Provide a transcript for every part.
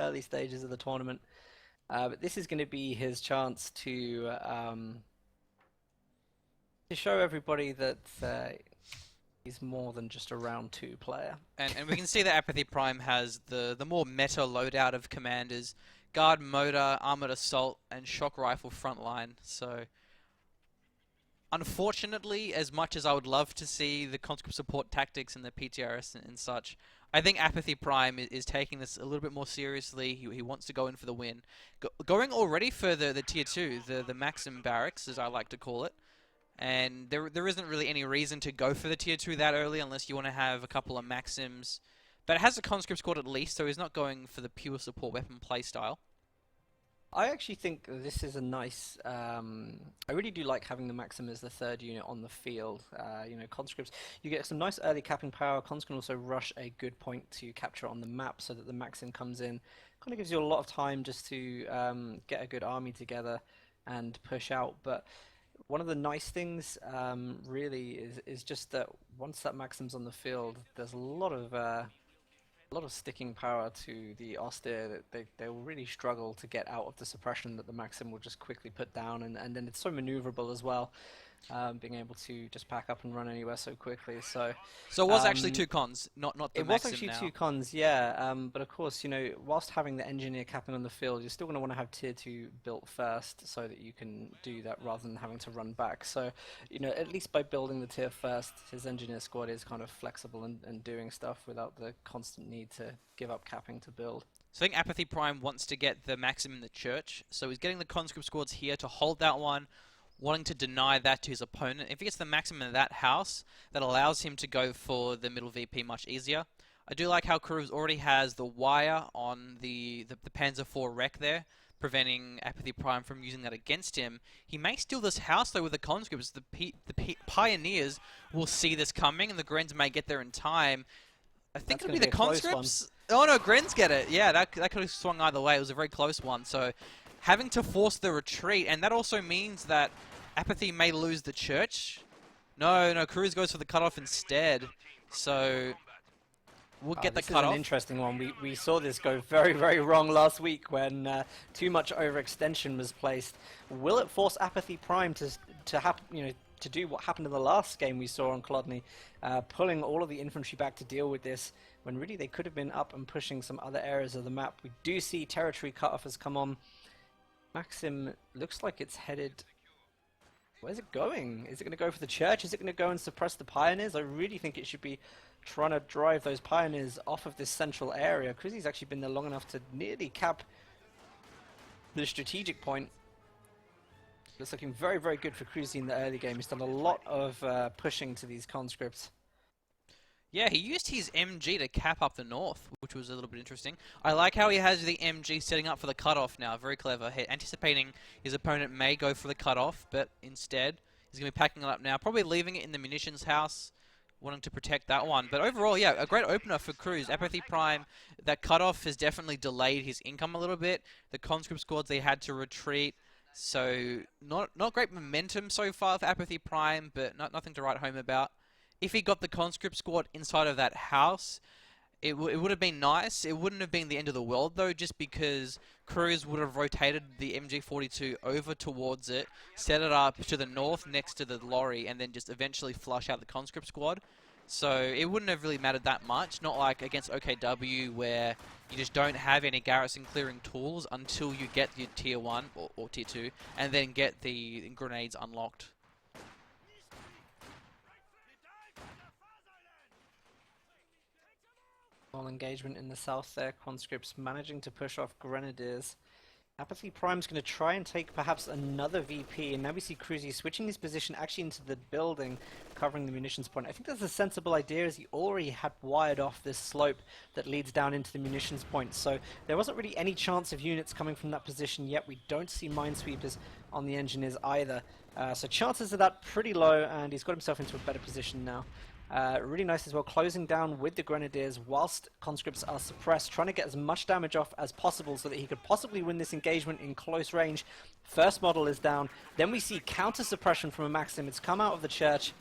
early stages of the tournament. But this is going to be his chance to show everybody that he's more than just a round 2 player. And we can see that Apathy Prime has the more meta loadout of commanders: guard, motor, armored assault, and shock rifle frontline. So, unfortunately, as much as I would love to see the conscript support tactics and the PTRS and such, I think Apathy Prime is taking this a little bit more seriously. He wants to go in for the win. Going already for the tier 2, the Maxim barracks, as I like to call it. And there isn't really any reason to go for the tier 2 that early unless you want to have a couple of Maxims. But it has a conscript squad at least, so he's not going for the pure support weapon playstyle. I actually think this is a nice. I really do like having the Maxim as the 3rd unit on the field. Conscripts, you get some nice early capping power. Cons can also rush a good point to capture on the map so that the Maxim comes in. Kind of gives you a lot of time just to get a good army together and push out. But one of the nice things really is just that once that Maxim's on the field, there's a lot of sticking power to the austere that they will really struggle to get out of the suppression that the Maxim will just quickly put down, and then it's so maneuverable as well, being able to just pack up and run anywhere so quickly. So it was actually 2 cons, not the it Maxim was actually now. 2 cons, yeah. But of course, whilst having the engineer capping on the field, you're still going to want to have tier 2 built first so that you can do that rather than having to run back. So, at least by building the tier first, his engineer squad is kind of flexible and doing stuff without the constant need to give up capping to build. So I think Apathy Prime wants to get the Maxim in the church, so he's getting the conscript squads here to hold that one, wanting to deny that to his opponent. If he gets the Maxim in that house, that allows him to go for the middle VP much easier. I do like how Cruzz already has the wire on the Panzer IV wreck there, preventing Apathy Prime from using that against him. He may steal this house though with the conscripts. The Pioneers will see this coming, and the Grens may get there in time. I think it'll be the conscripts. Oh no, Grens get it. Yeah, that could have swung either way. It was a very close one. So having to force the retreat, and that also means that Apathy may lose the church. No, Cruzz goes for the cutoff instead. So we'll get the cutoff. This is an interesting one. We saw this go very, very wrong last week when too much overextension was placed. Will it force Apathy Prime to do what happened in the last game we saw on Clodney, pulling all of the infantry back to deal with this, when really they could have been up and pushing some other areas of the map? We do see territory cutoff has come on. Maxim looks like it's headed. Where's it going? Is it going to go for the church? Is it going to go and suppress the Pioneers? I really think it should be trying to drive those Pioneers off of this central area. Cruzzy's actually been there long enough to nearly cap the strategic point. It's looking very, very good for Cruzzy in the early game. He's done a lot of pushing to these conscripts. Yeah, he used his MG to cap up the north, which was a little bit interesting. I like how he has the MG setting up for the cutoff now. Very clever. Anticipating his opponent may go for the cutoff, but instead he's going to be packing it up now. Probably leaving it in the munitions house, wanting to protect that one. But overall, yeah, a great opener for Cruzz. Apathy Prime, that cutoff has definitely delayed his income a little bit. The conscript squads, they had to retreat. So not great momentum so far for Apathy Prime, but nothing to write home about. If he got the conscript squad inside of that house, it would have been nice. It wouldn't have been the end of the world though, just because Cruzz would have rotated the MG42 over towards it, set it up to the north next to the lorry, and then just eventually flush out the conscript squad. So it wouldn't have really mattered that much, not like against OKW where you just don't have any garrison clearing tools until you get your tier 1 or tier 2 and then get the grenades unlocked. Well, engagement in the south there, conscripts managing to push off grenadiers. Apathy Prime's going to try and take perhaps another VP, and now we see Cruzzy switching his position actually into the building, covering the munitions point. I think that's a sensible idea, as he already had wired off this slope that leads down into the munitions point, so there wasn't really any chance of units coming from that position yet. We don't see minesweepers on the engineers either, so chances of that pretty low, and he's got himself into a better position now. Really nice as well, closing down with the grenadiers whilst conscripts are suppressed, trying to get as much damage off as possible so that he could possibly win this engagement in close range. First model is down. Then we see counter suppression from a Maxim. It's come out of the church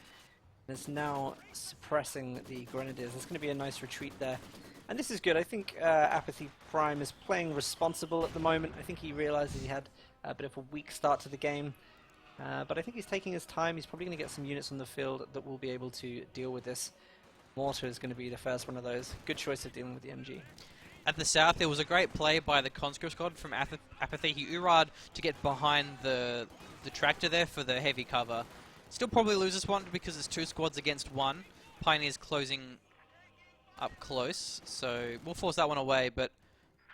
and it's now suppressing the grenadiers. There's going to be a nice retreat there. And this is good. I think Apathy Prime is playing responsible at the moment. I think he realizes he had a bit of a weak start to the game. But I think he's taking his time. He's probably going to get some units on the field that will be able to deal with this. Mortar is going to be the first one of those. Good choice of dealing with the MG. At the south, there was a great play by the conscript squad from Apathy. He urad to get behind the tractor there for the heavy cover. Still probably loses one because it's 2 squads against 1. Pioneer's closing up close, so we'll force that one away. But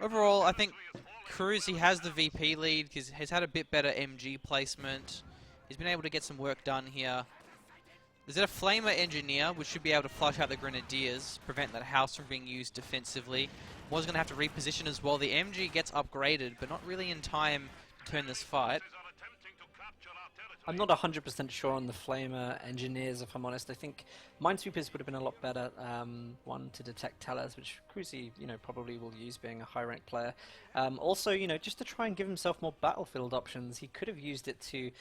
overall, I think Cruzz, he has the VP lead. He's had a bit better MG placement. He's been able to get some work done here. There's a Flamer Engineer, which should be able to flush out the Grenadiers, prevent that house from being used defensively. Was going to have to reposition as well. The MG gets upgraded, but not really in time to turn this fight. I'm not 100% sure on the Flamer Engineers, if I'm honest. I think Minesweepers would have been a lot better. One to detect tellers, which Cruzz, probably will use being a high-ranked player. Also, just to try and give himself more battlefield options, he could have used it to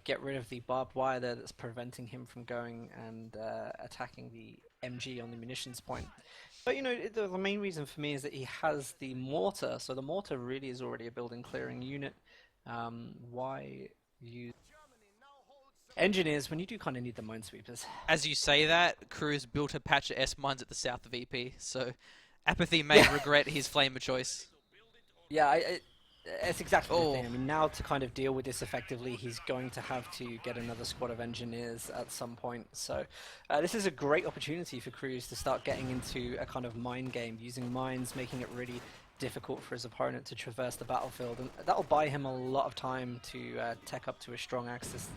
get rid of the barbed wire there that's preventing him from going and attacking the MG on the munitions point. But, the main reason for me is that he has the mortar, so the mortar really is already a building clearing unit. Why use engineers when you do kind of need the minesweepers? As you say that, Cruzz built a patch of S-mines at the south of EP, so Apathy may regret his Flamer choice. Yeah, it's exactly the thing. I mean, now to kind of deal with this effectively, he's going to have to get another squad of engineers at some point. So this is a great opportunity for Cruzz to start getting into a kind of mine game, using mines, making it really difficult for his opponent to traverse the battlefield, and that'll buy him a lot of time to tech up to a strong axis.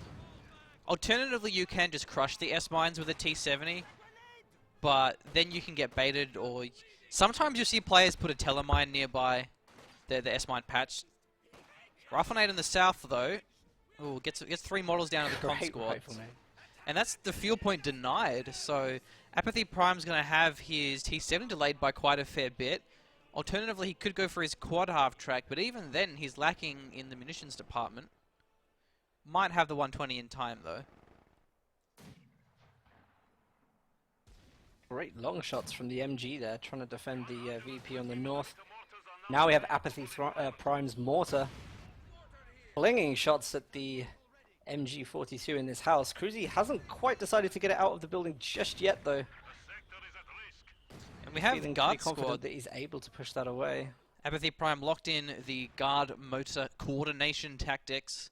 Alternatively, you can just crush the S-mines with a T-70, but then you can get baited, or sometimes you see players put a telemine nearby the S-mine patch. Riflenade in the south, though, gets 3 models down in the comp squad. And that's the fuel point denied, so Apathy Prime's going to have his T-70 delayed by quite a fair bit. Alternatively, he could go for his quad half-track, but even then, he's lacking in the munitions department. Might have the 120 in time, though. Great long shots from the MG there, trying to defend the VP on the north. Now we have Apathy Prime's mortar flinging shots at the MG42 in this house. Cruzz hasn't quite decided to get it out of the building just yet, though. And we have guard squad that he's able to push that away. Apathy Prime locked in the guard motor coordination tactics,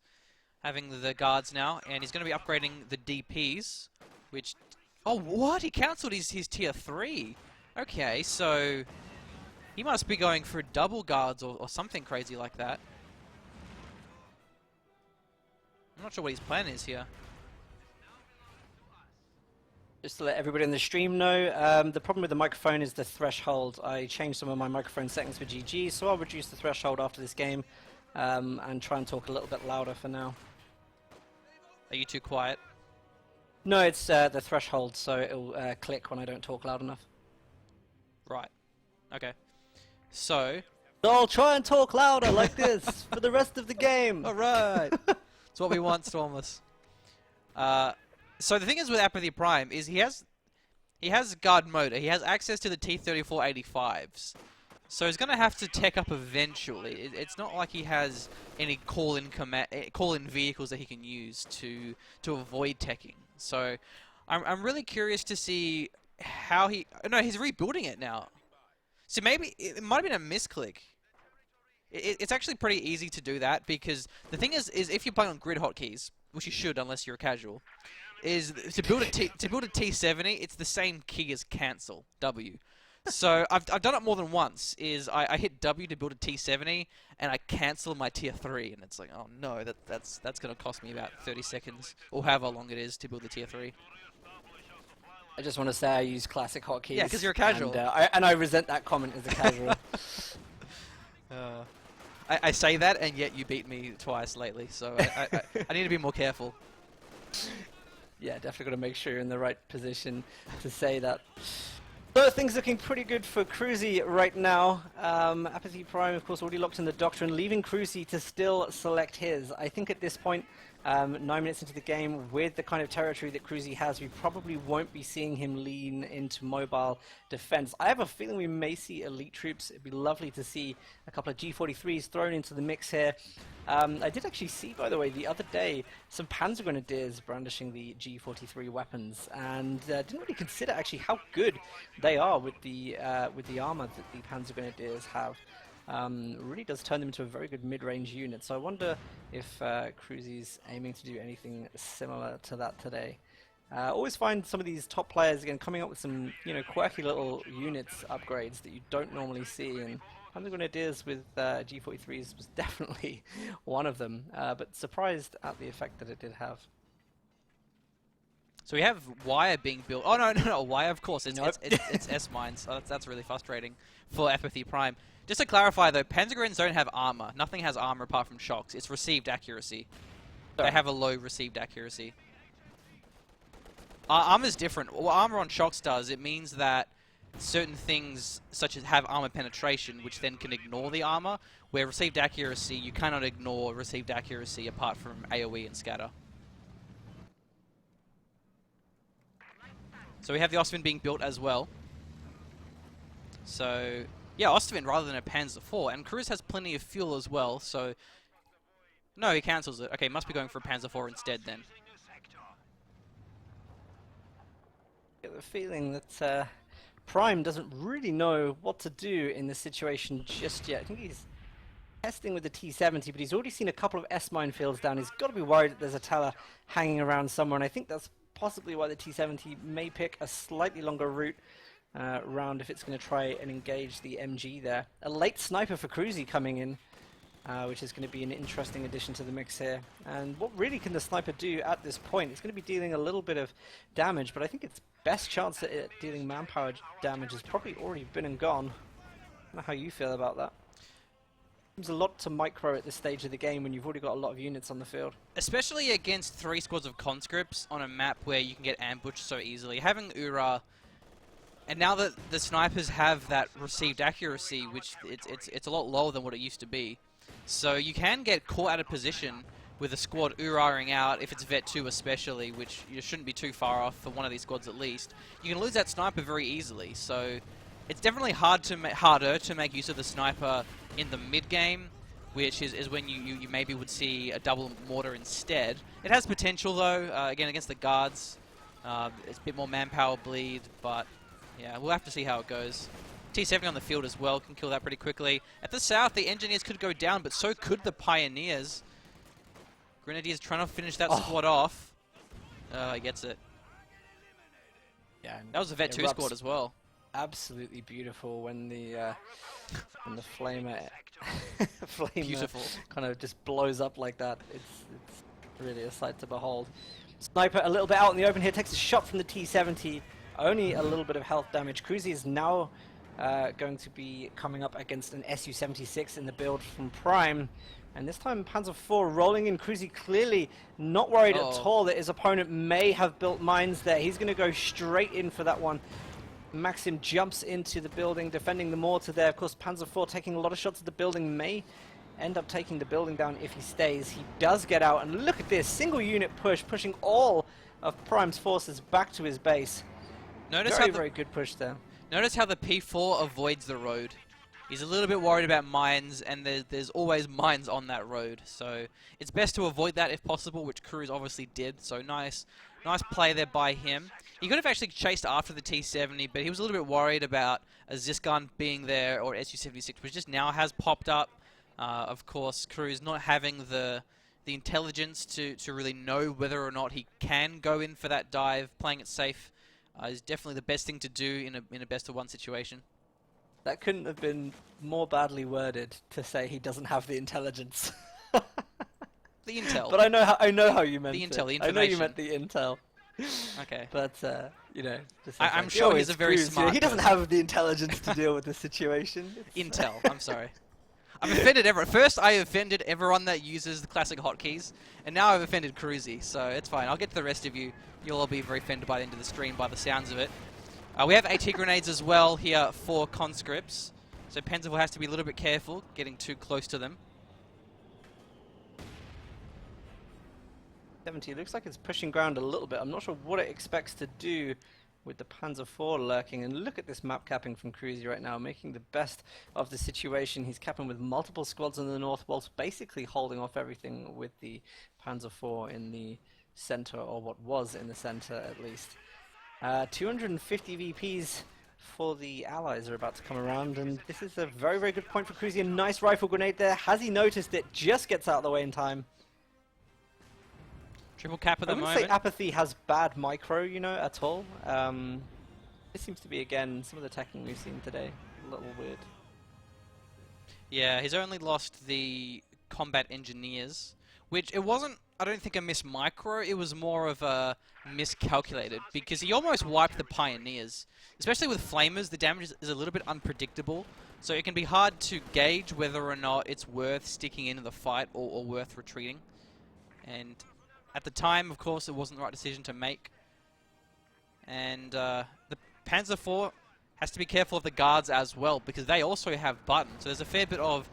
having the guards now, and he's going to be upgrading the DPs, which... Oh, what? He cancelled his tier 3. Okay, so he must be going for double guards or something crazy like that. I'm not sure what his plan is here. Just to let everybody in the stream know, the problem with the microphone is the threshold. I changed some of my microphone settings for GG, so I'll reduce the threshold after this game and try and talk a little bit louder for now. Are you too quiet? No, it's the threshold, so it'll click when I don't talk loud enough. Right. Okay. So I'll try and talk louder like this for the rest of the game. All right. It's what we want, Stormless. So the thing is with Apathy Prime is he has guard motor. He has access to the T-3485s. So he's going to have to tech up eventually. It's not like he has any call-in vehicles that he can use to avoid teching. So I'm really curious to see how he... No, he's rebuilding it now. So maybe it might have been a misclick. It's actually pretty easy to do that because the thing is if you're playing on grid hotkeys, which you should unless you're a casual, is to build a T-70, it's the same key as cancel, W. So I've done it more than once. I hit W to build a T-70 and I cancel my tier 3, and it's like, oh no, that's going to cost me about 30 seconds or however long it is to build the tier 3. I just want to say I use classic hotkeys. Yeah, because you're a casual. And I resent that comment as a casual. I say that, and yet you beat me twice lately, so I need to be more careful. Yeah, definitely got to make sure you're in the right position to say that. So things looking pretty good for Cruzz right now. Apathy Prime, of course, already locked in the Doctrine, leaving Cruzz to still select his. I think at this point, 9 minutes into the game, with the kind of territory that Cruzz has, we probably won't be seeing him lean into mobile defense. I have a feeling we may see elite troops. It'd be lovely to see a couple of G43s thrown into the mix here. I did actually see, by the way, the other day, some Panzer Grenadiers brandishing the G43 weapons, and didn't really consider actually how good they are with the armor that the Panzer Grenadiers have. Really does turn them into a very good mid-range unit. So I wonder if Cruzz is aiming to do anything similar to that today. Always find some of these top players again coming up with some quirky little units upgrades that you don't normally see, and Panzer Grenadiers with G43s was definitely one of them. But surprised at the effect that it did have. So we have Wire being built. Oh no, Wire, of course. It's Nope. it's S-mines. So that's really frustrating for Apathy Prime. Just to clarify though, Panzergrens don't have armor. Nothing has armor apart from shocks. It's received accuracy. They have a low received accuracy. Armor's different. What armor on shocks does, it means that certain things such as have armor penetration, which then can ignore the armor, where received accuracy, you cannot ignore received accuracy apart from AoE and scatter. So we have the Ostwind being built as well. So yeah, Ostwind rather than a Panzer IV, and Cruzz has plenty of fuel as well, so... No, he cancels it. Okay, must be going for a Panzer IV instead then. I get the feeling that Prime doesn't really know what to do in this situation just yet. I think he's testing with the T-70, but he's already seen a couple of S-mine fields down. He's got to be worried that there's a teller hanging around somewhere, and I think that's possibly why the T-70 may pick a slightly longer route round if it's going to try and engage the MG there. A late sniper for Cruzz coming in, which is going to be an interesting addition to the mix here. And what really can the sniper do at this point? It's going to be dealing a little bit of damage, but I think its best chance at it dealing manpower damage has probably already been and gone. I don't know how you feel about that. Seems a lot to micro at this stage of the game when you've already got a lot of units on the field. Especially against 3 squads of conscripts on a map where you can get ambushed so easily. Having Ura, and now that the snipers have that received accuracy, which it's a lot lower than what it used to be, so you can get caught out of position with a squad Uraing out, if it's Vet 2 especially, which you shouldn't be too far off for one of these squads at least. You can lose that sniper very easily, so it's definitely harder to make use of the sniper in the mid-game, which is when you maybe would see a double mortar instead. It has potential though, again against the guards. It's a bit more manpower bleed, but yeah, we'll have to see how it goes. T-70 on the field as well, can kill that pretty quickly. At the south, the engineers could go down, but so could the pioneers. Grenadiers trying to finish that squad off. He gets it. Yeah, that was a Vet 2 squad as well. Absolutely beautiful when the flamer Beautiful. kind of just blows up like that. It's really a sight to behold. Sniper a little bit out in the open here, takes a shot from the T-70. Only a little bit of health damage. Cruzz is now going to be coming up against an Su-76 in the build from Prime. And this time Panzer IV rolling in. Cruzz clearly not worried at all that his opponent may have built mines there. He's going to go straight in for that one. Maxim jumps into the building, defending the mortar there. Of course, Panzer IV taking a lot of shots at the building, may end up taking the building down if he stays. He does get out, and look at this, single unit push, pushing all of Prime's forces back to his base. Notice very good push there. Notice how the P4 avoids the road. He's a little bit worried about mines, and there's always mines on that road. So it's best to avoid that if possible, which Cruzz obviously did. So nice play there by him. He could have actually chased after the T-70, but he was a little bit worried about a Ziskan being there, or Su-76, which just now has popped up. Of course, Cruzz not having the intelligence to really know whether or not he can go in for that dive. Playing it safe is definitely the best thing to do in a best-of-1 situation. That couldn't have been more badly worded to say he doesn't have the intelligence. The intel. But I know how you meant the it. intel, the information. I know you meant the intel. Okay. But you know, just I'm sure he's a very smart. He doesn't have the intelligence to deal with the situation. Intel. I'm sorry. I've offended everyone. First, I offended everyone that uses the classic hotkeys, and now I've offended Cruzz, so it's fine. I'll get to the rest of you. You'll all be very offended by the end of the stream by the sounds of it. We have AT grenades as well here for conscripts, so Panzer has to be a little bit careful getting too close to them. 70 looks like it's pushing ground a little bit. I'm not sure what it expects to do with the Panzer IV lurking. And look at this map capping from Cruzz right now, making the best of the situation. He's capping with multiple squads in the north, whilst basically holding off everything with the Panzer IV in the center, or what was in the center at least. 250 VPs for the allies are about to come around, and this is a very, very good point for Cruzz. A nice rifle grenade there. Has he noticed it? Just gets out of the way in time. Triple cap at the moment. I wouldn't say Apathy has bad micro, you know, at all. This seems to be, again, some of the teching we've seen today. A little weird. Yeah, he's only lost the combat engineers, which it wasn't, I don't think, a miss micro, it was more of a miscalculated, because he almost wiped the pioneers. Especially with flamers, the damage is a little bit unpredictable, so it can be hard to gauge whether or not it's worth sticking into the fight or worth retreating. And at the time, of course, it wasn't the right decision to make. And the Panzer IV has to be careful of the guards as well, because they also have buttons. So there's a fair bit of,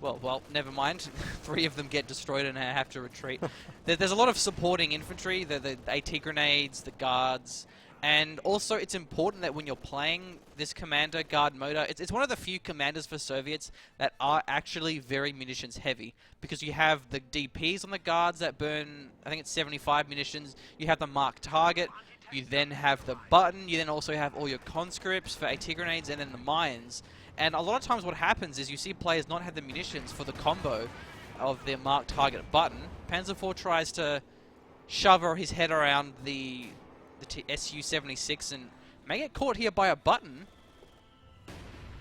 well, never mind. 3 of them get destroyed and have to retreat. There's a lot of supporting infantry, the AT grenades, the guards. And also, it's important that when you're playing this commander guard motor, it's one of the few commanders for Soviets that are actually very munitions heavy, because you have the DPs on the guards that burn, I think it's 75 munitions. You have the marked target. You then have the button. You then also have all your conscripts for AT grenades, and then the mines. And a lot of times what happens is you see players not have the munitions for the combo of their marked target button. Panzer IV tries to shove his head around the Su-76 and may get caught here by a button.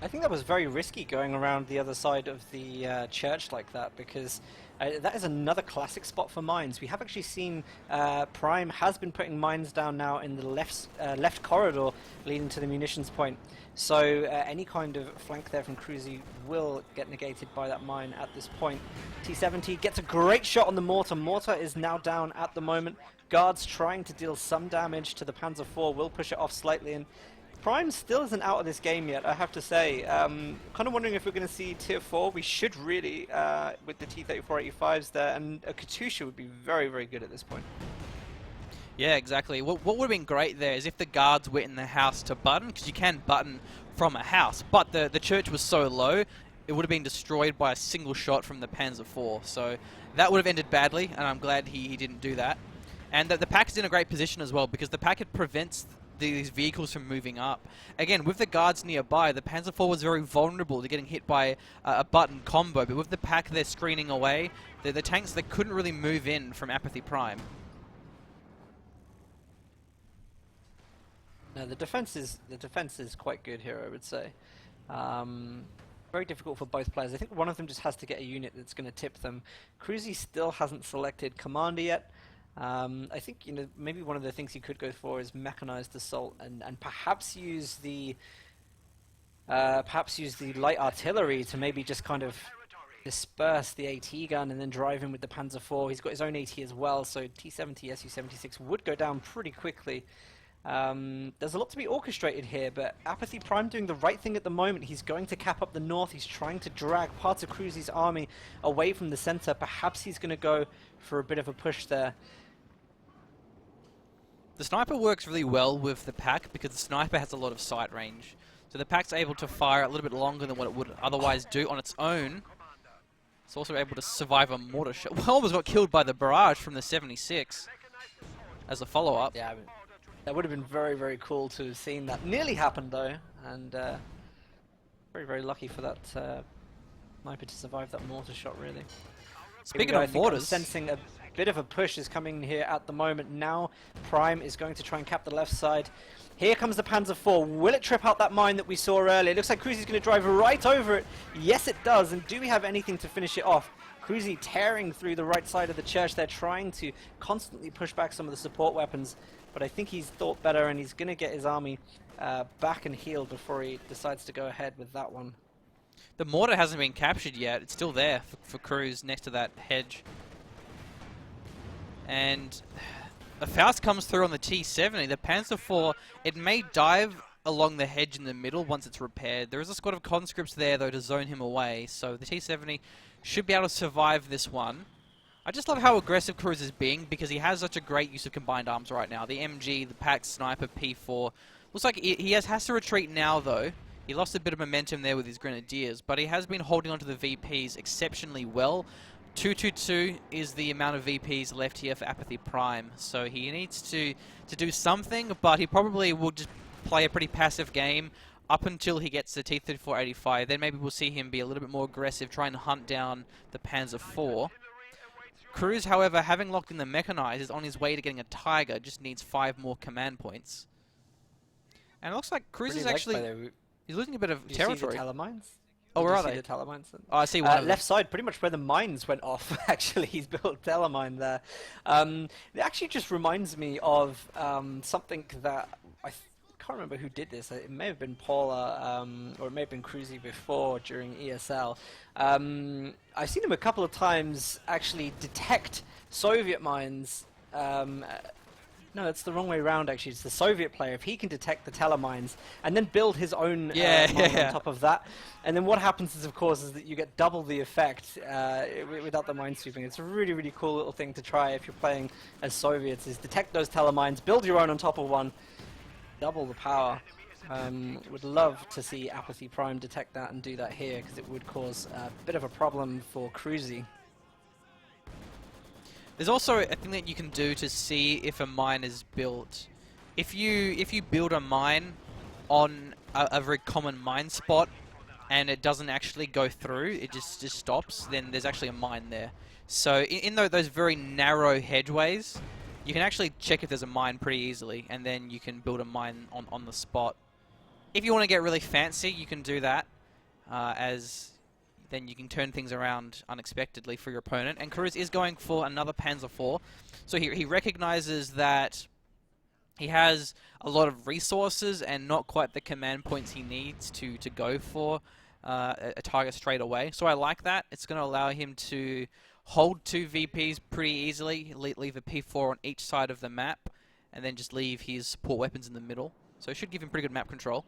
I think that was very risky going around the other side of the church like that, because that is another classic spot for mines. We have actually seen Prime has been putting mines down now in the left corridor leading to the munitions point. So any kind of flank there from Cruzz will get negated by that mine at this point. T-70 gets a great shot on the mortar. Mortar is now down at the moment. Guards trying to deal some damage to the Panzer IV will push it off slightly, and Prime still isn't out of this game yet, I have to say. Kind of wondering if we're going to see Tier 4. We should really, with the T-3485s there, and a Katusha would be very, very good at this point. Yeah, exactly. What would have been great there is if the guards were in the house to button, because you can button from a house, but the church was so low, it would have been destroyed by a single shot from the Panzer IV. So that would have ended badly, and I'm glad he didn't do that. And the pack is in a great position as well, because the packet prevents these vehicles from moving up. Again, with the guards nearby, the Panzer IV was very vulnerable to getting hit by a button combo, but with the pack they're screening away, the tanks that couldn't really move in from Apathy Prime. No, the defense is quite good here, I would say. Very difficult for both players. I think one of them just has to get a unit that's going to tip them. Cruzz still hasn't selected commander yet. I think, you know, maybe one of the things he could go for is mechanized assault and perhaps use the light artillery to maybe just kind of disperse the AT gun and then drive in with the Panzer IV. He's got his own AT as well, so T-70, Su-76 would go down pretty quickly. There's a lot to be orchestrated here, but Apathy Prime doing the right thing at the moment. He's going to cap up the north. He's trying to drag parts of Cruzz's army away from the center. Perhaps he's going to go for a bit of a push there. The sniper works really well with the pack because the sniper has a lot of sight range. So the pack's able to fire a little bit longer than what it would otherwise do on its own. It's also able to survive a mortar shot. Well, almost got killed by the barrage from the 76 as a follow-up. Yeah, that would have been very, very cool to have seen that. Nearly happened though, and very, very lucky for that sniper to survive that mortar shot, really. Speaking of mortars, I'm sensing a bit of a push is coming here at the moment. Now Prime is going to try and cap the left side. Here comes the Panzer IV. Will it trip out that mine that we saw earlier? It looks like Cruzz is going to drive right over it. Yes, it does. And do we have anything to finish it off? Cruzz tearing through the right side of the church. They're trying to constantly push back some of the support weapons. But I think he's thought better, and he's going to get his army back and healed before he decides to go ahead with that one. The mortar hasn't been captured yet. It's still there for Cruzz next to that hedge. And a Faust comes through on the T-70. The Panzer IV, it may dive along the hedge in the middle once it's repaired. There is a squad of conscripts there, though, to zone him away. So the T-70 should be able to survive this one. I just love how aggressive Cruzz is being because he has such a great use of combined arms right now. The MG, the Pack Sniper, P4. Looks like he has to retreat now, though. He lost a bit of momentum there with his Grenadiers, but he has been holding onto the VPs exceptionally well. 222 is the amount of VPs left here for Apathy Prime, so he needs to do something, but he probably will just play a pretty passive game up until he gets the T-3485. Then maybe we'll see him be a little bit more aggressive, trying to hunt down the Panzer IV. Cruzz, however, having locked in the Mechanized, is on his way to getting a Tiger, just needs 5 more command points. And it looks like Cruzz is actually... He's losing a bit of territory. See the Talamines? Oh, where are they? The Talamines? Oh, I see one. Left side, pretty much where the mines went off. Actually, he's built Talamine there. It actually just reminds me of something that I can't remember who did this. It may have been Paula, or it may have been Cruzzy before during ESL. I've seen him a couple of times actually detect Soviet mines. No, it's the wrong way around, actually. It's the Soviet player. If he can detect the telemines and then build his own mine on top of that, and then what happens is, of course, is that you get double the effect without the minesweeping. It's a really, really cool little thing to try if you're playing as Soviets, is detect those telemines, build your own on top of one, double the power. Would love to see Apathy Prime detect that and do that here, because it would cause a bit of a problem for Cruzzy. There's also a thing that you can do to see if a mine is built. If you build a mine on a very common mine spot and it doesn't actually go through, it just stops, then there's actually a mine there. So in those very narrow hedgeways, you can actually check if there's a mine pretty easily, and then you can build a mine on the spot. If you want to get really fancy, you can do that, as then you can turn things around unexpectedly for your opponent. And Cruzz is going for another Panzer IV. So he recognizes that he has a lot of resources and not quite the command points he needs to go for a target straight away. So I like that. It's going to allow him to hold 2 VPs pretty easily, leave a P4 on each side of the map, and then just leave his support weapons in the middle. So it should give him pretty good map control.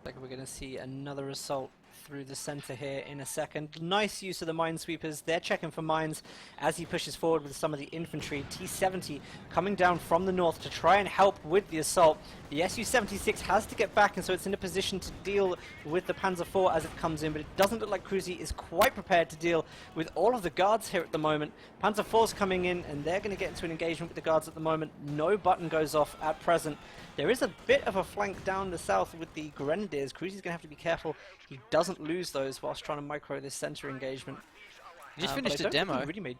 Like we're going to see another assault through the center here in a second. Nice use of the minesweepers. They're checking for mines as he pushes forward with some of the infantry. T-70 coming down from the north to try and help with the assault. The Su-76 has to get back, and so it's in a position to deal with the Panzer IV as it comes in, but it doesn't look like Cruzzy is quite prepared to deal with all of the guards here at the moment. Panzer IV's coming in, and they're going to get into an engagement with the guards at the moment. No button goes off at present. There is a bit of a flank down the south with the Grenadiers. Cruzzy's going to have to be careful he doesn't lose those whilst trying to micro this center engagement. He just finished a demo. Really made...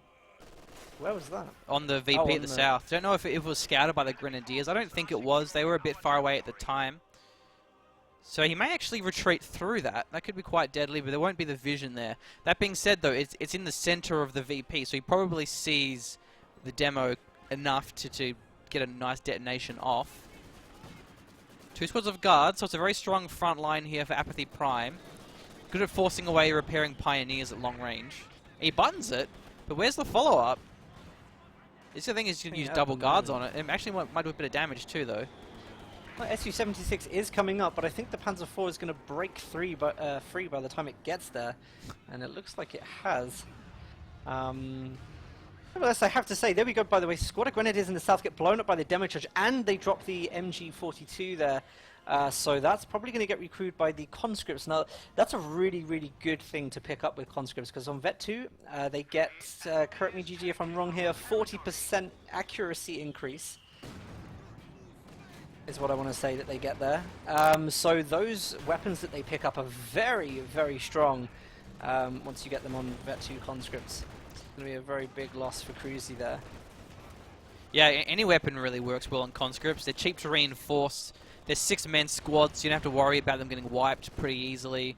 Where was that? On the VP at the south. Don't know if it was scouted by the Grenadiers. I don't think it was. They were a bit far away at the time. So he may actually retreat through that. That could be quite deadly, but there won't be the vision there. That being said, though, it's in the center of the VP, so he probably sees the demo enough to get a nice detonation off. 2 squads of guards, so it's a very strong front line here for Apathy Prime. Good at forcing away repairing pioneers at long range. He buttons it, but where's the follow-up? This thing is you can use double guards on it. It actually might do a bit of damage too, though. Well, Su-76 is coming up, but I think the Panzer IV is going to break free by the time it gets there, and it looks like it has. Nevertheless, I have to say, there we go, by the way, squad of Grenadiers in the south get blown up by the demo charge, and they drop the MG42 there. So that's probably going to get recruited by the conscripts. Now, that's a really, really good thing to pick up with conscripts, because on Vet 2, they get, correct me, GG if I'm wrong here, 40% accuracy increase is what I want to say that they get there. So those weapons that they pick up are very, very strong once you get them on Vet 2 conscripts. Going to be a very big loss for Cruzzy there. Yeah, any weapon really works well on conscripts. They're cheap to reinforce. They're 6-man squads, so you don't have to worry about them getting wiped pretty easily.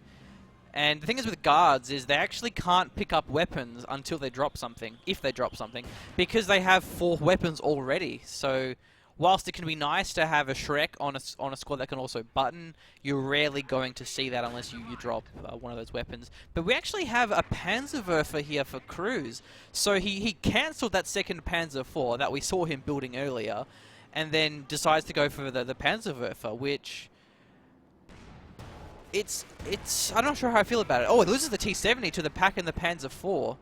And the thing is with guards is they actually can't pick up weapons until they drop something, if they drop something, because they have 4 weapons already. So whilst it can be nice to have a Shrek on a squad that can also button, you're rarely going to see that unless you drop one of those weapons. But we actually have a Panzerwerfer here for Cruzz. So he cancelled that second Panzer IV that we saw him building earlier, and then decides to go for the Panzerwerfer, which I'm not sure how I feel about it. Oh, it loses the T-70 to the pack and the Panzer IV.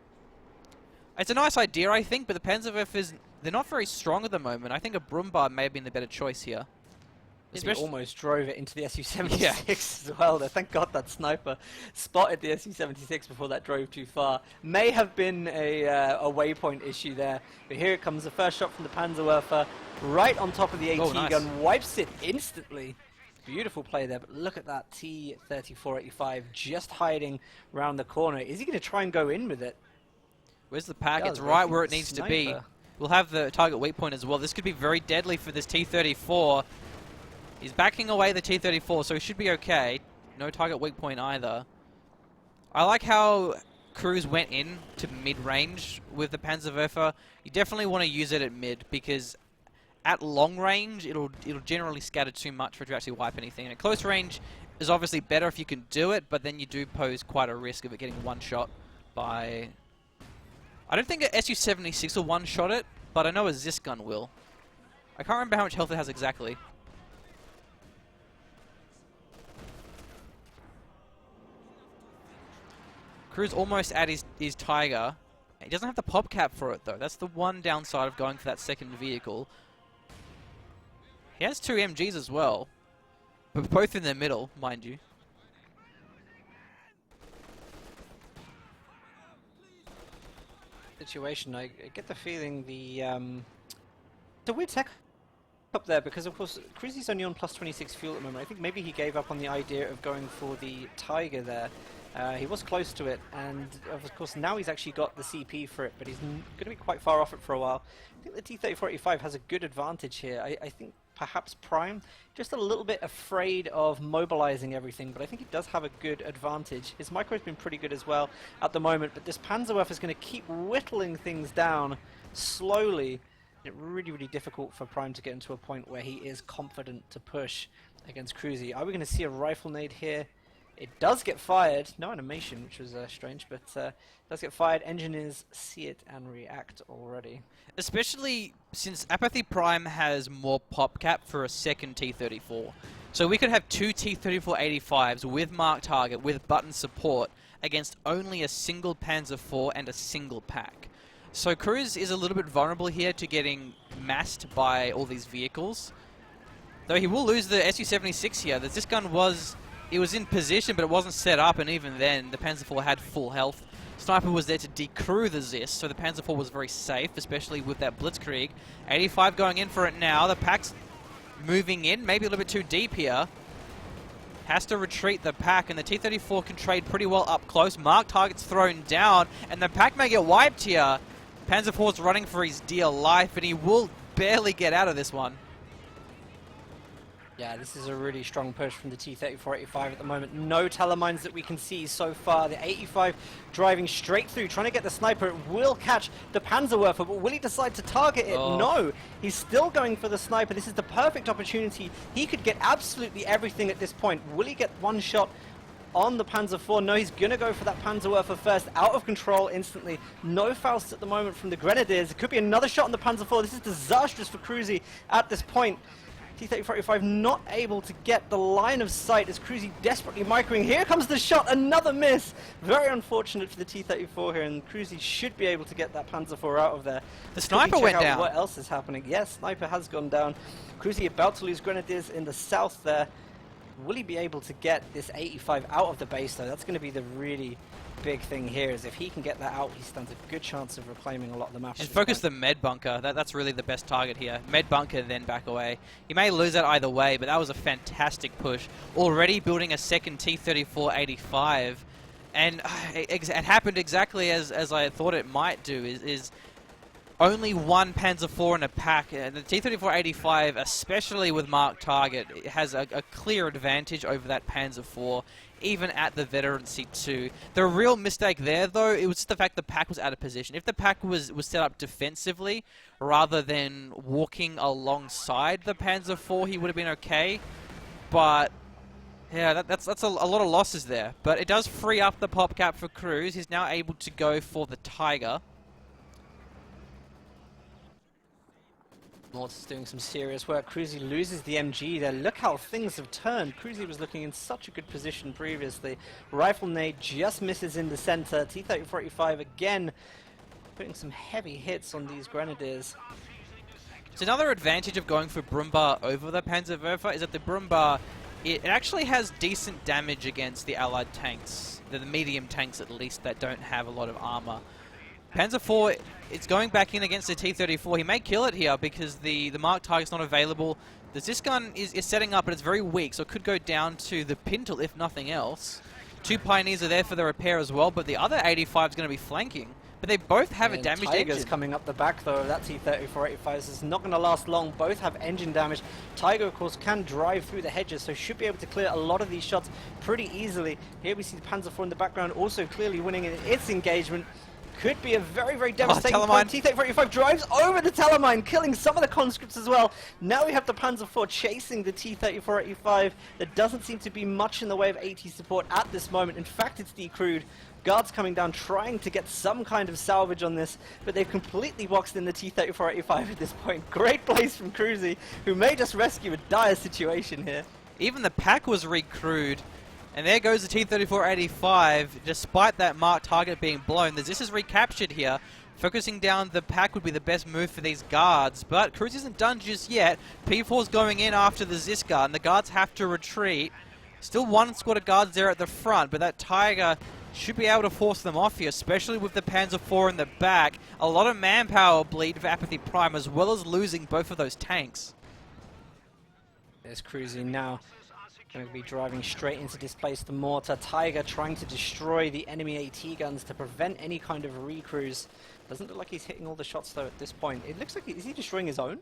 It's a nice idea, I think, but the Panzerwerfer they're not very strong at the moment. I think a Brummbar may have been the better choice here. He almost drove it into the Su-76 Yeah. as well. Thank God that sniper spotted the Su-76 before that drove too far. May have been a waypoint issue there. But here it comes, the first shot from the Panzerwerfer, right on top of the AT nice. gun, wipes it instantly. Beautiful play there, but look at that T-3485 just hiding around the corner. Is he going to try and go in with it? Where's the pack? Yeah, It's right where it needs to be. sniper. We'll have the target weak point as well. This could be very deadly for this T-34. He's backing away the T-34, so he should be okay. No target weak point either. I like how Cruzz went in to mid-range with the Panzerwerfer. You definitely want to use it at mid, because at long range, it'll generally scatter too much for it to actually wipe anything. And at close range is obviously better if you can do it, but then you do pose quite a risk of it getting one-shot by... I don't think a Su-76 will one-shot it, but I know a Zis gun will. I can't remember how much health it has exactly. Cruzz almost at his Tiger. He doesn't have the pop cap for it, though. That's the one downside of going for that second vehicle. He has two MGs as well, but both in the middle, mind you. Situation, I get the feeling the weird tech up there, because of course Cruzz is only on plus 26 fuel at the moment. I think maybe he gave up on the idea of going for the Tiger there. He was close to it, and of course now he's actually got the CP for it, but he's going to be quite far off it for a while. I think the T-3485 has a good advantage here. I think perhaps Prime just a little bit afraid of mobilizing everything, but I think he does have a good advantage. His micro's been pretty good as well at the moment, but this Panzerwerfer is going to keep whittling things down slowly. It's really, really difficult for Prime to get into a point where he is confident to push against Cruzz. Are we going to see a rifle nade here? It does get fired. No animation, which was strange, but does get fired. Engineers see it and react already. Especially since Apathy Prime has more pop cap for a second T-34. So we could have two T-34-85s with marked target, with button support, against only a single Panzer IV and a single pack. So Cruzz is a little bit vulnerable here to getting massed by all these vehicles. Though he will lose the Su-76 here. This gun was... It was in position, but it wasn't set up, and even then, the Panzer IV had full health. Sniper was there to decrew the Zis, so the Panzer IV was very safe, especially with that Blitzkrieg. 85 going in for it now. The pack's moving in, maybe a little bit too deep here. Has to retreat the pack, and the T-34 can trade pretty well up close. Mark target's thrown down, and the pack may get wiped here. Panzer IV's running for his dear life, and he will barely get out of this one. Yeah, this is a really strong push from the T-34-85 at the moment. No telemines that we can see so far. The 85 driving straight through, trying to get the sniper. It will catch the Panzerwerfer, but will he decide to target it? Oh. No, he's still going for the sniper. This is the perfect opportunity. He could get absolutely everything at this point. Will he get one shot on the Panzer IV? No, he's going to go for that Panzerwerfer first. Out of control instantly. No Faust at the moment from the Grenadiers. It could be another shot on the Panzer IV. This is disastrous for Cruzz at this point. T-34-85 not able to get the line of sight as Cruzz desperately microing. Here comes the shot, another miss. Very unfortunate for the T-34 here, and Cruzz should be able to get that Panzer IV out of there. The sniper went down. What else is happening? Yes, sniper has gone down. Cruzz about to lose Grenadiers in the south there. Will he be able to get this 85 out of the base though? That's going to be the really big thing here, is if he can get that out, he stands a good chance of reclaiming a lot of the maps. And focus the med bunker. That's really the best target here. Med bunker, then back away. He may lose that either way, but that was a fantastic push. Already building a second T-34-85, and it happened exactly as I thought it might do. Is only one Panzer IV in a pack. The T-34-85, especially with marked target, it has a clear advantage over that Panzer IV, even at the veterancy 2. The real mistake there, though, it was just the fact the pack was out of position. If the pack was set up defensively rather than walking alongside the Panzer IV, he would have been okay. But yeah, that's a lot of losses there. But it does free up the pop cap for Cruzz. He's now able to go for the Tiger. Mortis doing some serious work. Cruzz loses the MG there. Look how things have turned. Cruzz was looking in such a good position previously. Rifle nade just misses in the center. T-3485 again putting some heavy hits on these grenadiers. So another advantage of going for Brumbar over the Panzerwerfer is that the Brumbar, it actually has decent damage against the allied tanks, the medium tanks at least, that don't have a lot of armor. Panzer IV, it's going back in against the T-34. He may kill it here because the Mark target's not available. The Zis gun is setting up, but it's very weak, so it could go down to the Pintle if nothing else. 2 Pioneers are there for the repair as well, but the other 85 is going to be flanking. But they both have a damaged Tiger's engine. coming up the back though. That T-3485 is not going to last long. Both have engine damage. Tiger, of course, can drive through the hedges, so should be able to clear a lot of these shots pretty easily. Here we see the Panzer IV in the background, also clearly winning in its engagement. Could be a very, very devastating point. T-3485 drives over the Telemine, killing some of the conscripts as well. Now we have the Panzer IV chasing the T-3485. There doesn't seem to be much in the way of AT support at this moment. In fact, it's decrewed. Guards coming down, trying to get some kind of salvage on this, but they've completely boxed in the T-3485 at this point. Great place from Cruzz, who may just rescue a dire situation here. Even the pack was recrewed. And there goes the T-3485, despite that marked target being blown. The Zis is recaptured here. Focusing down the pack would be the best move for these guards, but Cruzz isn't done just yet. P4's going in after the Zis guard, and the guards have to retreat. Still one squad of guards there at the front, but that Tiger should be able to force them off here, especially with the Panzer IV in the back. A lot of manpower bleed for Apathy Prime, as well as losing both of those tanks. There's Cruzz now. Going to be driving straight in to displace the mortar. Tiger trying to destroy the enemy AT guns to prevent any kind of recruits. Doesn't look like he's hitting all the shots though at this point. It looks like, is he destroying his own?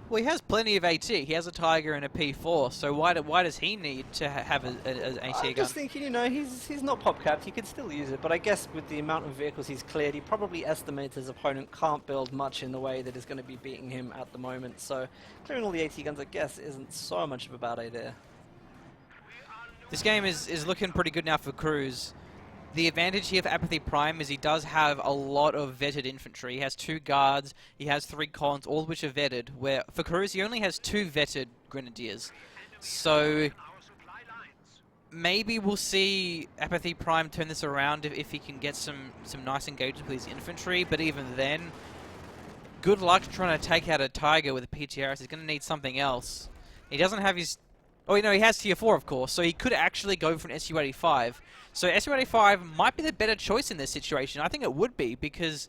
Well, he has plenty of AT. He has a Tiger and a P4, so why does he need to have an AT gun? I'm just thinking, you know, he's not pop-capped. He could still use it, but I guess with the amount of vehicles he's cleared, he probably estimates his opponent can't build much in the way that is going to be beating him at the moment. So clearing all the AT guns, I guess, isn't so much of a bad idea. This game is looking pretty good now for Cruzz. The advantage here for Apathy Prime is he does have a lot of vetted infantry. He has 2 guards, he has 3 cons, all of which are vetted, where for Cruzz he only has 2 vetted grenadiers. So maybe we'll see Apathy Prime turn this around if he can get some nice engagements with his infantry, but even then, good luck trying to take out a Tiger with a PTRS. He's going to need something else. He doesn't have his... Oh, no, he has Tier 4, of course, so he could actually go for an Su-85. So Su-85 might be the better choice in this situation. I think it would be, because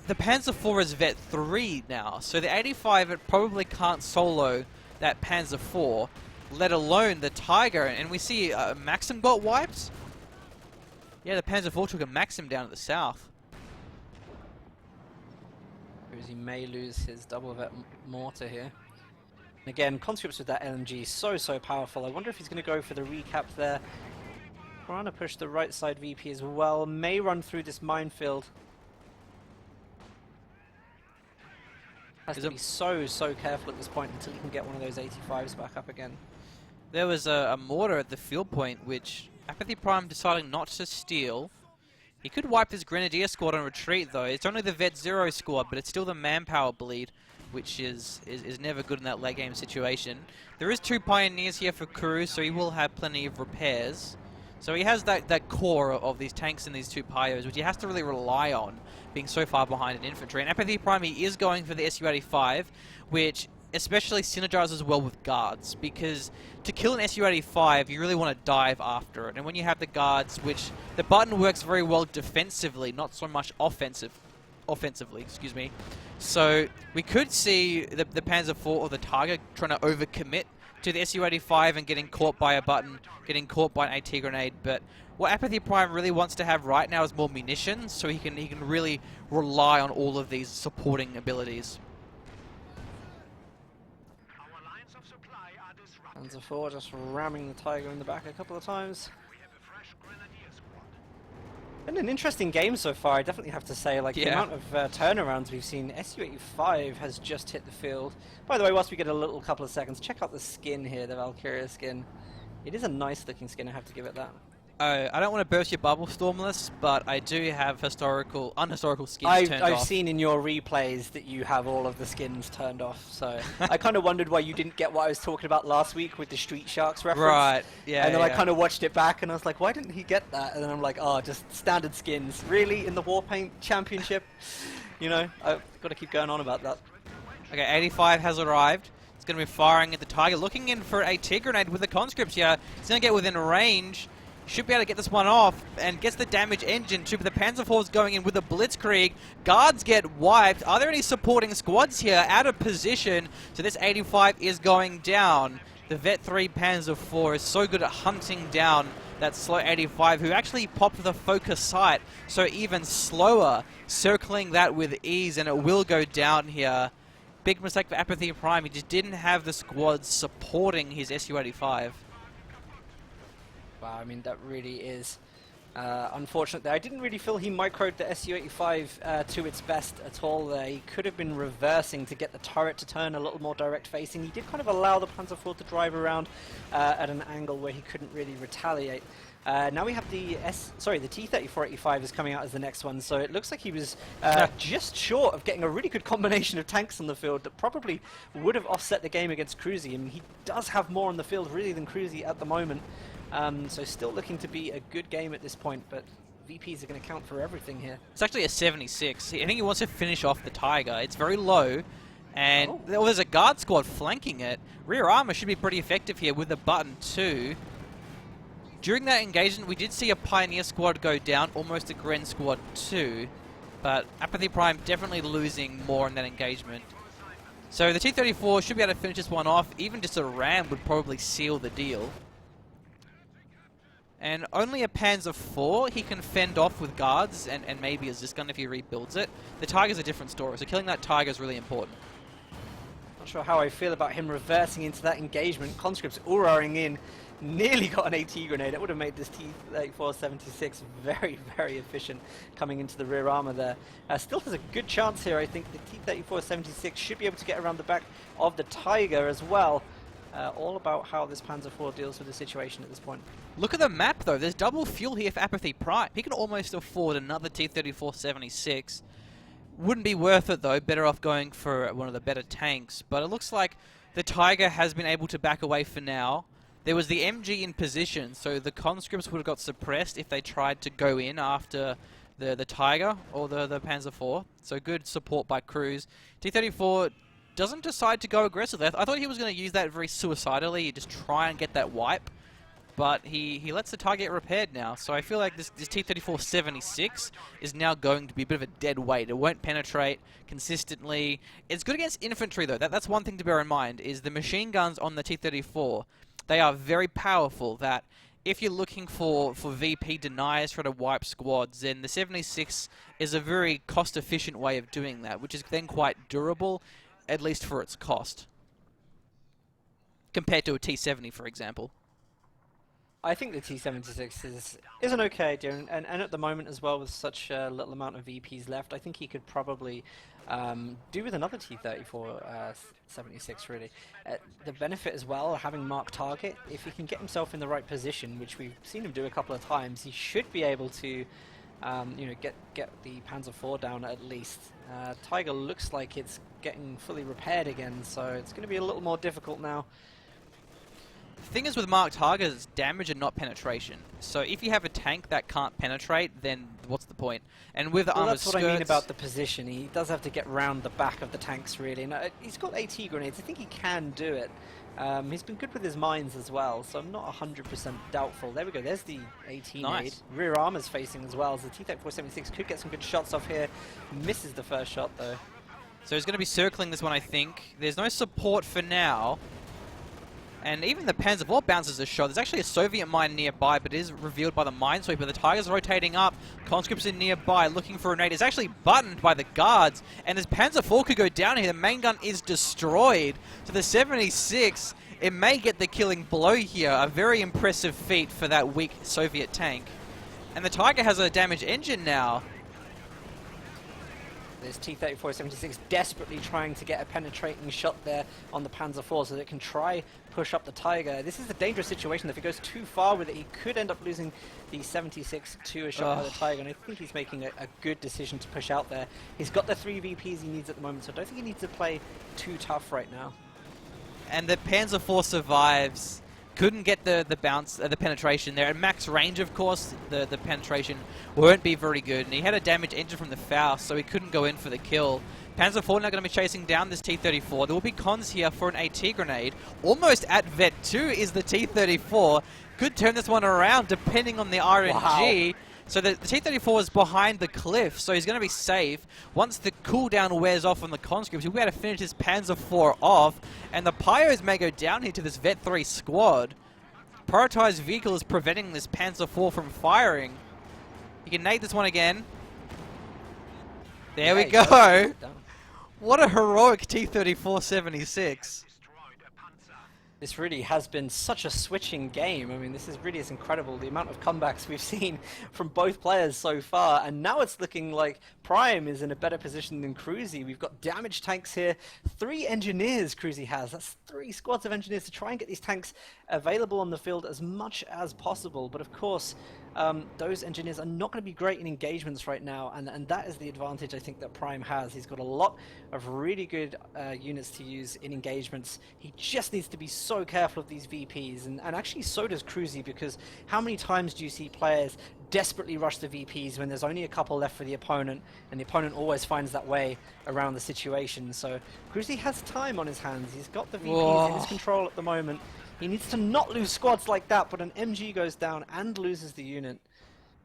the Panzer IV is Vet 3 now, so the 85 it probably can't solo that Panzer IV, let alone the Tiger. And we see Maxim got wiped. Yeah, the Panzer IV took a Maxim down at the south. He may lose his double vet mortar here. And again, conscripts with that LMG so powerful. I wonder if he's going to go for the recap there. Trying to push the right side VP as well. May run through this minefield. Has to be so careful at this point until he can get one of those 85s back up again. There was a mortar at the field point, which Apathy Prime deciding not to steal. He could wipe his Grenadier squad and retreat, though. It's only the Vet 0 squad, but it's still the manpower bleed, which is never good in that late game situation. There is 2 Pioneers here for Cruzz, so he will have plenty of repairs. So he has that core of these tanks and these 2 Pios, which he has to really rely on, being so far behind in infantry. And Apathy Prime, he is going for the Su-85, which especially synergizes well with guards, because to kill an Su-85, you really want to dive after it. And when you have the guards, which the button works very well defensively, not so much offensively, excuse me. So we could see the Panzer IV or the Tiger trying to overcommit to the Su-85 and getting caught by a button, getting caught by an AT grenade. But what Apathy Prime really wants to have right now is more munitions, so he can really rely on all of these supporting abilities. Panzer IV just ramming the Tiger in the back a couple of times. Been an interesting game so far, I definitely have to say. Like, the amount of turnarounds we've seen. Su-85 has just hit the field. By the way, whilst we get a couple of seconds, check out the skin here, the Valkyria skin. It is a nice looking skin, I have to give it that. I don't want to burst your bubble, Stormless, but I do have unhistorical skins turned I've off. seen in your replays that you have all of the skins turned off, so I kind of wondered why you didn't get what I was talking about last week with the Street Sharks reference. Right, yeah. And then I yeah. kind of watched it back and I was like, why didn't he get that? And then I'm like, oh, just standard skins. Really? In the Warpaint Championship? You know, I've got to keep going on about that. Okay, 85 has arrived. It's going to be firing at the Tiger, looking in for a T-grenade with the conscripts here. He's going to get within range. Should be able to get this one off and gets the damage engine too, but the Panzer IV is going in with a Blitzkrieg. Guards get wiped. Are there any supporting squads here out of position? So this 85 is going down. The Vet 3 Panzer IV is so good at hunting down that slow 85 who actually popped the focus sight, so even slower, circling that with ease, and it will go down here. Big mistake for Apathy Prime. He just didn't have the squads supporting his Su-85. Wow, I mean, that really is unfortunate there. I didn't really feel he microed the Su-85 to its best at all there. He could have been reversing to get the turret to turn a little more direct facing. He did kind of allow the Panzer IV to drive around at an angle where he couldn't really retaliate. Now we have the T-3485 is coming out as the next one, so it looks like he was just short of getting a really good combination of tanks on the field that probably would have offset the game against Cruzz. I mean, he does have more on the field really than Cruzz at the moment. So still looking to be a good game at this point, but VPs are going to count for everything here. It's actually a 76. I think he wants to finish off the Tiger. It's very low, and there's a guard squad flanking it. Rear armor should be pretty effective here with the button too. During that engagement, we did see a Pioneer squad go down, almost a Gren squad too, but Apathy Prime definitely losing more in that engagement. So the T-34 should be able to finish this one off. Even just a ram would probably seal the deal. And only a Panzer IV he can fend off with guards and maybe a Zisgun if he rebuilds it. The Tiger's a different story, so killing that Tiger is really important. Not sure how I feel about him reversing into that engagement. Conscripts Uraring in, nearly got an AT grenade. It would have made this T-3476 very, very efficient coming into the rear armor there. Still has a good chance here, I think. The T-3476 should be able to get around the back of the Tiger as well. All about how this Panzer IV deals with the situation at this point. Look at the map though, there's double fuel here for Apathy Prime. He can almost afford another T-3476. Wouldn't be worth it though, better off going for one of the better tanks. But it looks like the Tiger has been able to back away for now. There was the MG in position, so the conscripts would have got suppressed if they tried to go in after the Tiger or the Panzer IV. So good support by Cruzz. T-34 doesn't decide to go aggressively. I thought he was going to use that very suicidally, just try and get that wipe. But he lets the Tiger get repaired now. So I feel like this T-3476 is now going to be a bit of a dead weight. It won't penetrate consistently. It's good against infantry though. That's one thing to bear in mind, is the machine guns on the T-34. They are very powerful, that if you're looking for VP deniers, try to wipe squads, then the 76 is a very cost-efficient way of doing that, which is then quite durable, at least for its cost, compared to a T-70, for example. I think the T-76 is an okay idea, and at the moment as well, with such a little amount of VPs left, I think he could probably do with another T-34 76 really. The benefit as well, having marked target, if he can get himself in the right position, which we've seen him do a couple of times, he should be able to you know, get the Panzer IV down at least. Tiger looks like it's getting fully repaired again, so it's going to be a little more difficult now. The thing is with marked targets, it's damage and not penetration. So if you have a tank that can't penetrate, then what's the point? And with armored that's what skirts, I mean about the position. He does have to get round the back of the tanks really. And he's got AT grenades. I think he can do it. He's been good with his mines as well, so I'm not 100% doubtful. There we go. There's the AT nade. Rear armor's facing as well, so the T-3476 could get some good shots off here. Misses the first shot though. So he's going to be circling this one, I think. There's no support for now. And even the Panzer IV bounces a shot. There's actually a Soviet mine nearby, but it is revealed by the minesweeper. The Tiger's rotating up. Conscripts in nearby, looking for a nade. It's actually buttoned by the guards. And as Panzer IV could go down here, the main gun is destroyed. So the 76, it may get the killing blow here. A very impressive feat for that weak Soviet tank. And the Tiger has a damaged engine now. This T-34-76 desperately trying to get a penetrating shot there on the Panzer IV so that it can try push up the Tiger. This is a dangerous situation. If he goes too far with it, he could end up losing the 76 to a shot by the Tiger, and I think he's making a good decision to push out there. He's got the 3 VPs he needs at the moment, so I don't think he needs to play too tough right now. And the Panzer IV survives. Couldn't get the bounce, the penetration there. At max range, of course, the penetration won't be very good. And he had a damaged engine from the Faust, so he couldn't go in for the kill. Panzer IV now going to be chasing down this T-34. There will be cons here for an AT grenade. Almost at Vet 2 is the T-34. Could turn this one around depending on the RNG. Wow. So the T-34 is behind the cliff, so he's going to be safe. Once the cooldown wears off on the conscripts, he'll be able to finish his Panzer IV off, and the Pyos may go down here to this Vet 3 squad. Prioritized vehicle is preventing this Panzer IV from firing. He can nade this one again. There we go. What a heroic T-34-76. This really has been such a switching game. I mean, this is really incredible, the amount of comebacks we've seen from both players so far. And now it's looking like Prime is in a better position than Cruzz. We've got damaged tanks here. 3 engineers Cruzz has. That's 3 squads of engineers to try and get these tanks available on the field as much as possible. But of course, those engineers are not going to be great in engagements right now, and that is the advantage I think that Prime has. He's got a lot of really good units to use in engagements. He just needs to be so careful of these VPs, and actually so does Cruzz, because how many times do you see players desperately rush the VPs when there's only a couple left for the opponent, and the opponent always finds that way around the situation. So Cruzz has time on his hands. He's got the VPs in his control at the moment. He needs to not lose squads like that, but an MG goes down and loses the unit.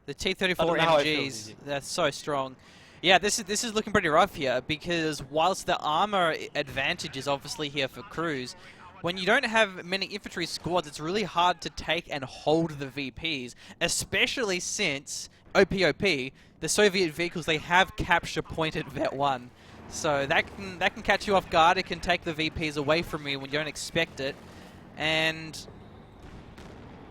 The T-34 MGs, that's so strong. Yeah, this is looking pretty rough here, because whilst the armor advantage is obviously here for Cruzz, when you don't have many infantry squads, it's really hard to take and hold the VPs, especially since OPOP, the Soviet vehicles, they have capture point at Vet 1. So that can catch you off guard. It can take the VPs away from you when you don't expect it. And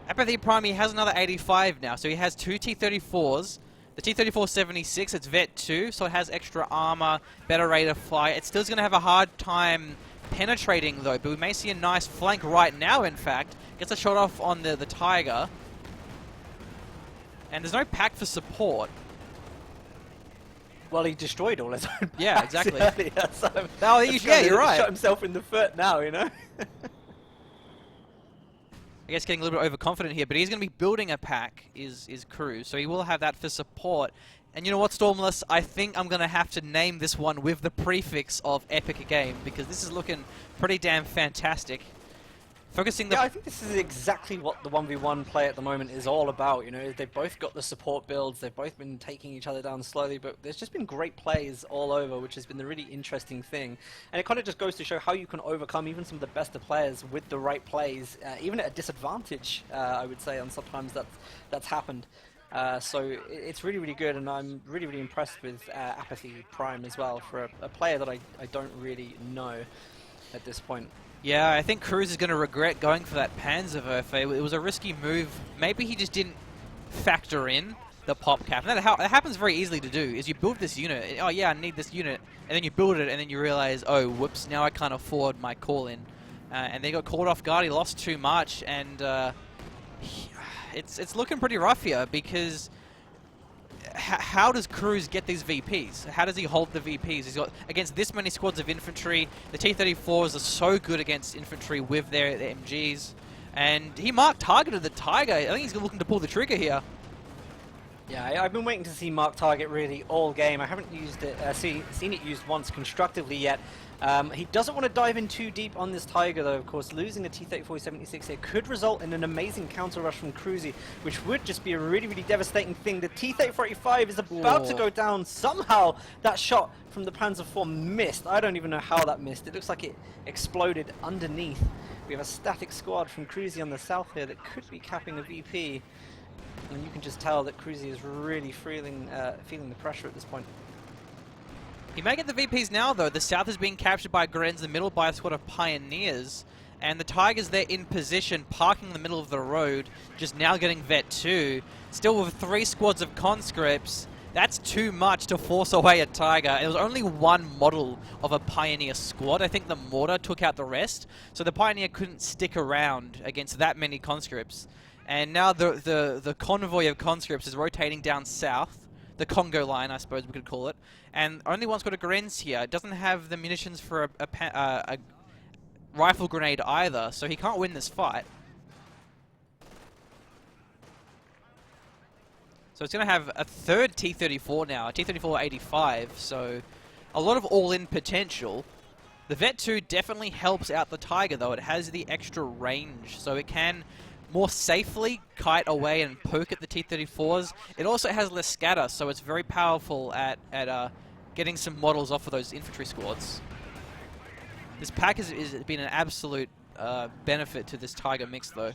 Apathy Prime, he has another 85 now, so he has 2 T-34s. The T-34-76, it's Vet 2, so it has extra armor, better rate of fire. It's still going to have a hard time penetrating though, but we may see a nice flank right now, in fact. Gets a shot off on the Tiger. And there's no pack for support. Well, he destroyed all his own Yeah, exactly. earlier, so yeah, you're right. Shot himself in the foot now, you know? I guess getting a little bit overconfident here, but he's going to be building a pack, is Cruzz, so he will have that for support. And you know what, Stormless? I think I'm going to have to name this one with the prefix of Epic Game, because this is looking pretty damn fantastic. Focusing the... Yeah, I think this is exactly what the 1v1 play at the moment is all about, you know. They've both got the support builds, they've both been taking each other down slowly, but there's just been great plays all over, which has been the really interesting thing. And it kind of just goes to show how you can overcome even some of the best of players with the right plays, even at a disadvantage, I would say, and sometimes that's happened. So it's really, really good, and I'm really, really impressed with Apathy Prime as well, for a player that I don't really know at this point. Yeah, I think Cruzz is going to regret going for that Panzerwerfer. It was a risky move. Maybe he just didn't factor in the pop cap. And that happens very easily to do, is you build this unit. Oh yeah, I need this unit. And then you build it, and then you realize, oh, whoops, now I can't afford my call-in. And they got caught off guard. He lost too much, and it's looking pretty rough here, because how does Cruzz get these VPs? How does he hold the VPs? He's got, against this many squads of infantry, the T-34s are so good against infantry with their MGs. And he targeted the Tiger. I think he's looking to pull the trigger here. Yeah, I've been waiting to see Mark target really all game. I haven't used it, seen it used once constructively yet. He doesn't want to dive in too deep on this Tiger though, of course. Losing the T-34-76 here could result in an amazing counter rush from Cruzz, which would just be a really, really devastating thing. The T-34-85 is about to go down. Somehow that shot from the Panzer IV missed. I don't even know how that missed. It looks like it exploded underneath. We have a static squad from Cruzz on the south here that could be capping a VP. And you can just tell that Cruzz is really feeling the pressure at this point. He may get the VPs now, though. The south is being captured by Grenz, the middle by a squad of Pioneers. And the Tigers there in position, parking in the middle of the road, just now getting Vet 2. Still with 3 squads of conscripts. That's too much to force away a Tiger. It was only one model of a Pioneer squad. I think the Mortar took out the rest, so the Pioneer couldn't stick around against that many conscripts. And now the convoy of conscripts is rotating down south, the Congo line, I suppose we could call it, and only one's got a Grenz here. It doesn't have the munitions for a rifle grenade either, so he can't win this fight. So it's going to have a third T-34 now, a T-34-85, so a lot of all-in potential. The Vet 2 definitely helps out the Tiger, though. It has the extra range, so it can more safely kite away and poke at the T-34s. It also has less scatter, so it's very powerful at getting some models off of those infantry squads. This pack has been an absolute benefit to this Tiger mix, though.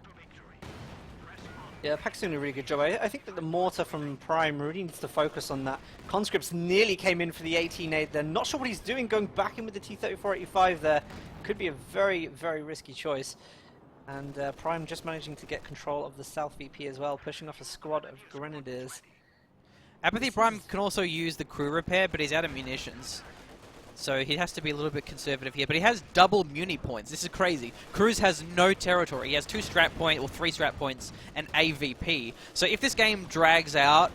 Yeah, Pack's doing a really good job. I think that the Mortar from Prime really needs to focus on that. Conscripts nearly came in for the 18-8. They're not sure what he's doing, going back in with the T-34-85 there. Could be a very, very risky choice. And Prime just managing to get control of the South VP as well, pushing off a squad of Grenadiers. Apathy Prime can also use the crew repair, but he's out of munitions. So he has to be a little bit conservative here, but he has double muni points. This is crazy. Cruzz has no territory. He has 2 strat points, or 3 strat points, and AVP. So if this game drags out,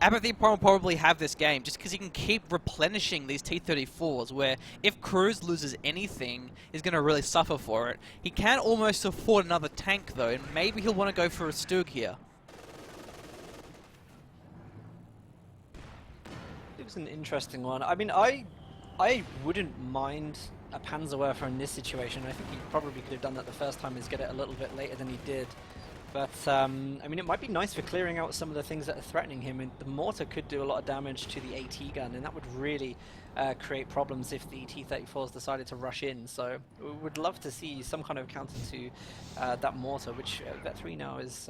Apathy will probably have this game, just because he can keep replenishing these T-34s, where if Cruzz loses anything, he's going to really suffer for it. He can almost afford another tank, though, and maybe he'll want to go for a Stug here. It was an interesting one. I mean, I wouldn't mind a Panzerwerfer in this situation. I think he probably could have done that the first time, is get it a little bit later than he did. But, I mean, it might be nice for clearing out some of the things that are threatening him. And the Mortar could do a lot of damage to the AT gun, and that would really create problems if the T-34s decided to rush in. So we would love to see some kind of counter to that Mortar, which Vet 3 now is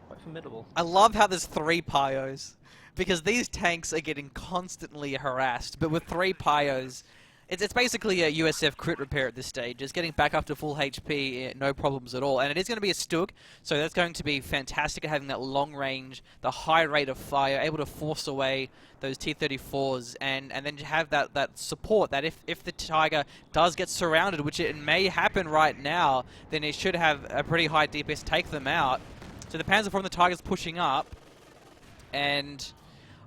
quite formidable. I love how there's 3 Pyos, because these tanks are getting constantly harassed, but with 3 Pyos, it's basically a USF crit repair at this stage. It's getting back up to full HP, no problems at all. And it is going to be a Stug, so that's going to be fantastic at having that long range, the high rate of fire, able to force away those T-34s, and then have that support that if the Tiger does get surrounded, which it may happen right now, then it should have a pretty high DPS to take them out. So the Panzer from the Tiger's pushing up, and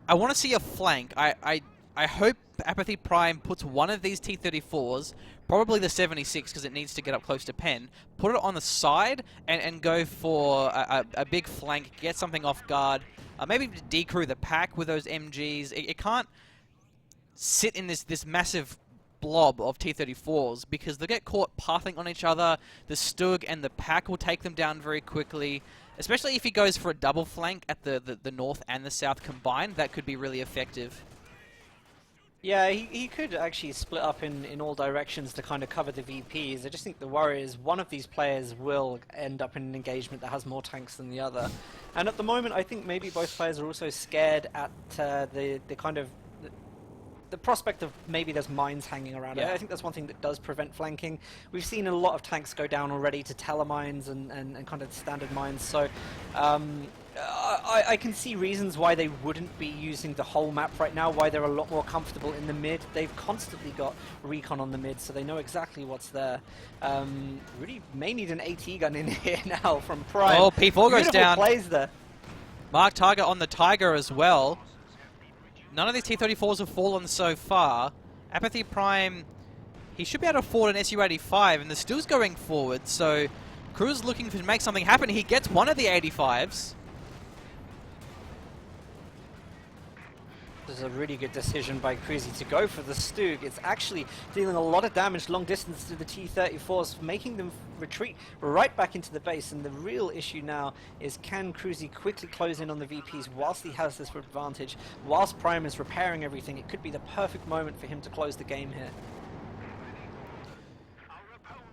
I want to see a flank. I hope Apathy Prime puts one of these T-34s, probably the 76 because it needs to get up close to Pen, put it on the side and go for a big flank, get something off guard, maybe decrew the pack with those MGs. It can't sit in this massive blob of T-34s because they'll get caught pathing on each other. The Stug and the pack will take them down very quickly, especially if he goes for a double flank at the north and the south combined. That could be really effective. Yeah, he could actually split up in all directions to kind of cover the VPs. I just think the worry is one of these players will end up in an engagement that has more tanks than the other. And at the moment, I think maybe both players are also scared at the kind of the prospect of maybe there's mines hanging around. Yeah. I think that's one thing that does prevent flanking. We've seen a lot of tanks go down already to telemines and kind of standard mines. So I can see reasons why they wouldn't be using the whole map right now, why they're a lot more comfortable in the mid. They've constantly got recon on the mid, so they know exactly what's there. Really may need an AT gun in here now from Prime. Oh, P4 goes Beautiful down. plays there. Mark Tiger on the Tiger as well. None of these T-34s have fallen so far. Apathy Prime, he should be able to afford an Su-85, and the Stug's going forward, so Cruzz looking to make something happen. He gets one of the 85s. This is a really good decision by Cruzz to go for the Stug. It's actually dealing a lot of damage long distance to the T-34s, making them retreat right back into the base. And the real issue now is, can Cruzz quickly close in on the VPs whilst he has this advantage, whilst Prime is repairing everything? It could be the perfect moment for him to close the game here.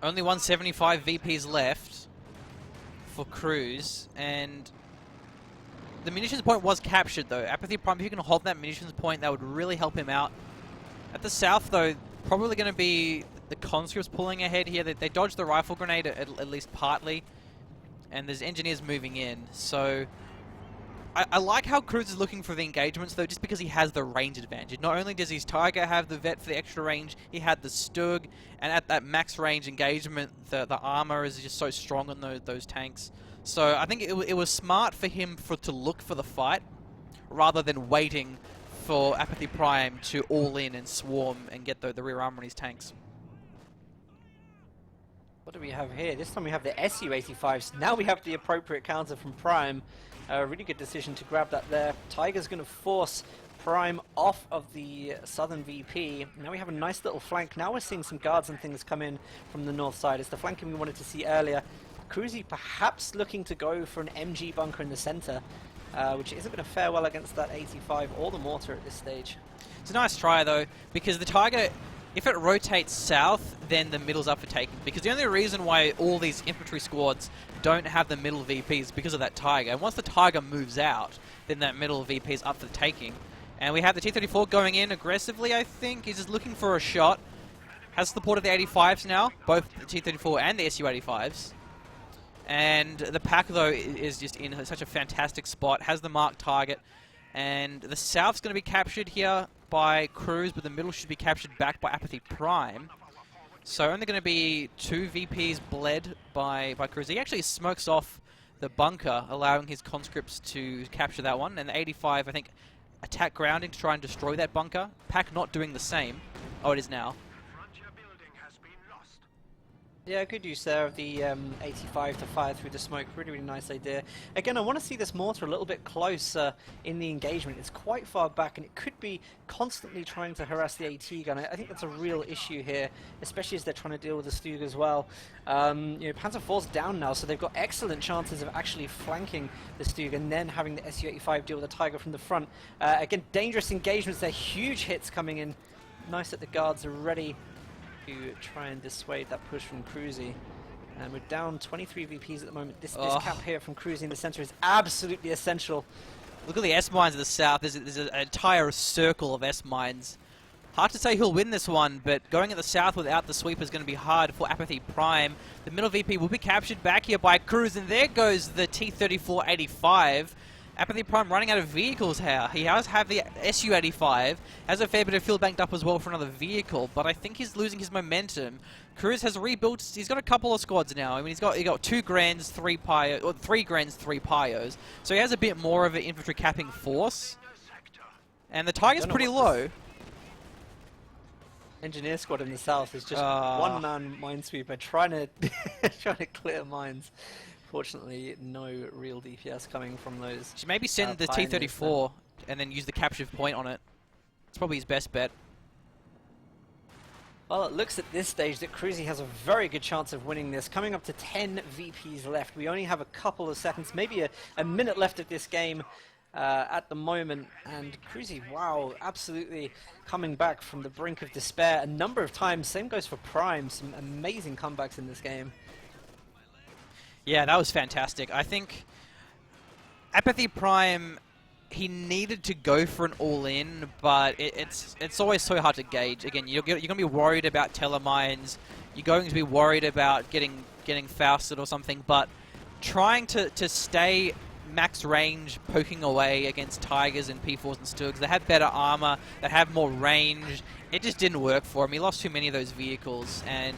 Only 175 VPs left for Cruzz, and the munitions point was captured, though. Apathy Prime, if you can hold that munitions point, that would really help him out. At the south, though, probably going to be the conscripts pulling ahead here. They dodged the rifle grenade at least partly, and there's engineers moving in. So I like how Cruzz is looking for the engagements, though, just because he has the range advantage. Not only does his Tiger have the Vet for the extra range, he had the Stug, and at that max range engagement, the armor is just so strong on those tanks. So I think it was smart for him to look for the fight, rather than waiting for Apathy Prime to all in and swarm and get the rear armor on his tanks. What do we have here? This time we have the SU-85s. Now we have the appropriate counter from Prime. A really good decision to grab that there. Tiger's going to force Prime off of the southern VP. Now we have a nice little flank. Now we're seeing some guards and things come in from the north side. It's the flanking we wanted to see earlier. Cruzz perhaps looking to go for an MG bunker in the center, which isn't going to fare well against that 85 or the mortar at this stage. It's a nice try, though, because the Tiger, if it rotates south, then the middle's up for taking. Because the only reason why all these infantry squads don't have the middle VP is because of that Tiger. And once the Tiger moves out, then that middle VP is up for the taking. And we have the T-34 going in aggressively, I think. He's just looking for a shot. Has support of the 85s now, both the T-34 and the Su-85s. And the pack, though, is just in such a fantastic spot. Has the marked target. And the south's going to be captured here by Cruzz, but the middle should be captured back by Apathy Prime. So only going to be 2 VPs bled by Cruzz. He actually smokes off the bunker, allowing his conscripts to capture that one. And the 85, I think, attack grounding to try and destroy that bunker. Pack not doing the same. Oh, it is now. Yeah, good use there of the 85 to fire through the smoke. Really, really nice idea. Again, I want to see this mortar a little bit closer in the engagement. It's quite far back, and it could be constantly trying to harass the AT gun. I think that's a real issue here, especially as they're trying to deal with the Stug as well. You know, Panzer IV's down now, so they've got excellent chances of actually flanking the Stug and then having the Su-85 deal with the Tiger from the front. Again, dangerous engagements. They're huge hits coming in. Nice that the guards are ready to try and dissuade that push from Cruzz. And we're down 23 VPs at the moment. This cap here from Cruzz in the center is absolutely essential. Look at the S-mines at the south. There's an entire circle of S-mines. Hard to say who'll win this one, but going at the south without the sweep is going to be hard for Apathy Prime. The middle VP will be captured back here by Cruzz, and there goes the T-34-85. Apathy Prime running out of vehicles here. He does have the Su-85, has a fair bit of fuel banked up as well for another vehicle, but I think he's losing his momentum. Cruzz has rebuilt. He's got a couple of squads now. I mean, he got 2 Grands, 3 Pyos, or 3 Grands, 3 Pyos. So he has a bit more of an infantry capping force, and the Tiger's pretty low. Engineer squad in the south is just one-man minesweeper trying to clear mines. Fortunately, no real DPS coming from those. Should maybe send the T-34 and then use the capture point on it. It's probably his best bet. Well, it looks at this stage that Cruzz has a very good chance of winning this. Coming up to 10 VPs left. We only have a couple of seconds, maybe a minute left of this game at the moment. And Cruzz, wow, absolutely coming back from the brink of despair a number of times. Same goes for Prime. Some amazing comebacks in this game. Yeah, that was fantastic. I think Apathy Prime, he needed to go for an all-in, but it's always so hard to gauge. Again, you're going to be worried about telemines. You're going to be worried about getting Fausted or something, but trying to stay max range, poking away against Tigers and P4s and Stugs, they have better armor, they have more range. It just didn't work for him. He lost too many of those vehicles, and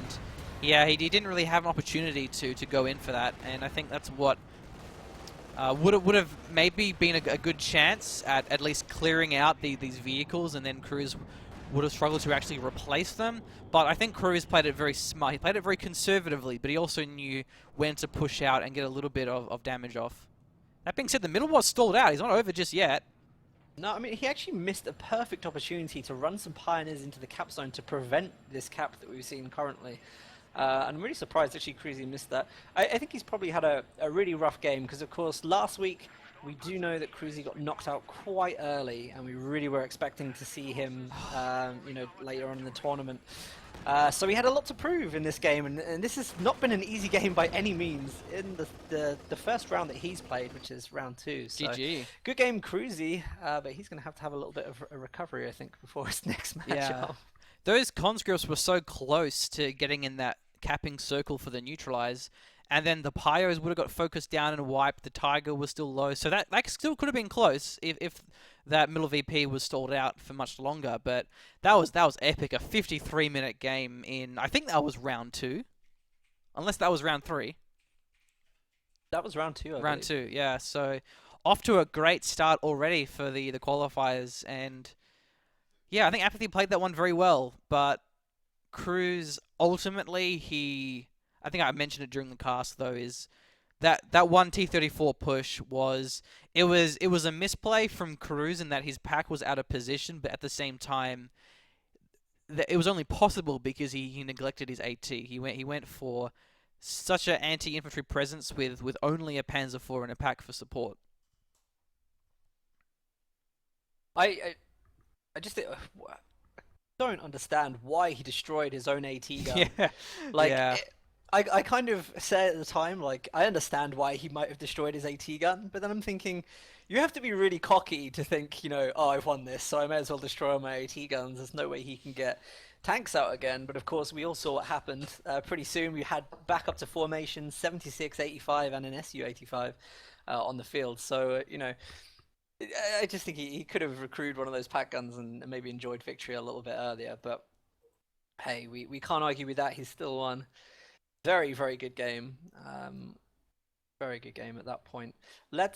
yeah, he didn't really have an opportunity to go in for that, and I think that's what would have maybe been a good chance at least clearing out these vehicles, and then Cruzz would have struggled to actually replace them. But I think Cruzz played it very smart. He played it very conservatively, but he also knew when to push out and get a little bit of damage off. That being said, the middle was stalled out. He's not over just yet. No, I mean, he actually missed a perfect opportunity to run some Pioneers into the cap zone to prevent this cap that we've seen currently. I'm really surprised actually Cruzz missed that. I think he's probably had a really rough game because, of course, last week we do know that Cruzz got knocked out quite early, and we really were expecting to see him, you know, later on in the tournament. So he had a lot to prove in this game, and this has not been an easy game by any means in the first round that he's played, which is round 2. So GG. Good game, Cruzz, but he's going to have a little bit of a recovery, I think, before his next matchup. Yeah. Those conscripts were so close to getting in that capping circle for the neutralize, and then the Pyros would have got focused down and wiped. The Tiger was still low, so that still could have been close if that middle VP was stalled out for much longer. But that was epic. A 53-minute game in, I think that was round 2, unless that was round 3. That was round 2, I Round believe. 2, yeah. So off to a great start already for the qualifiers, and yeah, I think Apathy played that one very well. But Cruzz ultimately, I think I mentioned it during the cast though, is that one T34 push was it was a misplay from Cruzz in that his pack was out of position, but at the same time, it was only possible because he neglected his AT. He went for such an anti-infantry presence with only a Panzer IV in a pack for support. I just don't understand why he destroyed his own AT gun. Yeah, Like, yeah, I kind of said at the time, like, I understand why he might have destroyed his AT gun, but then I'm thinking, you have to be really cocky to think, oh, I've won this, so I may as well destroy all my AT guns. There's no way he can get tanks out again. But of course, we all saw what happened. Pretty soon, we had back up to formation 76, 85, and an SU 85 on the field. So, I just think he could have recruited one of those pack guns and maybe enjoyed victory a little bit earlier. But hey, we can't argue with that. He's still won. Very, very good game. Very good game at that point. Let's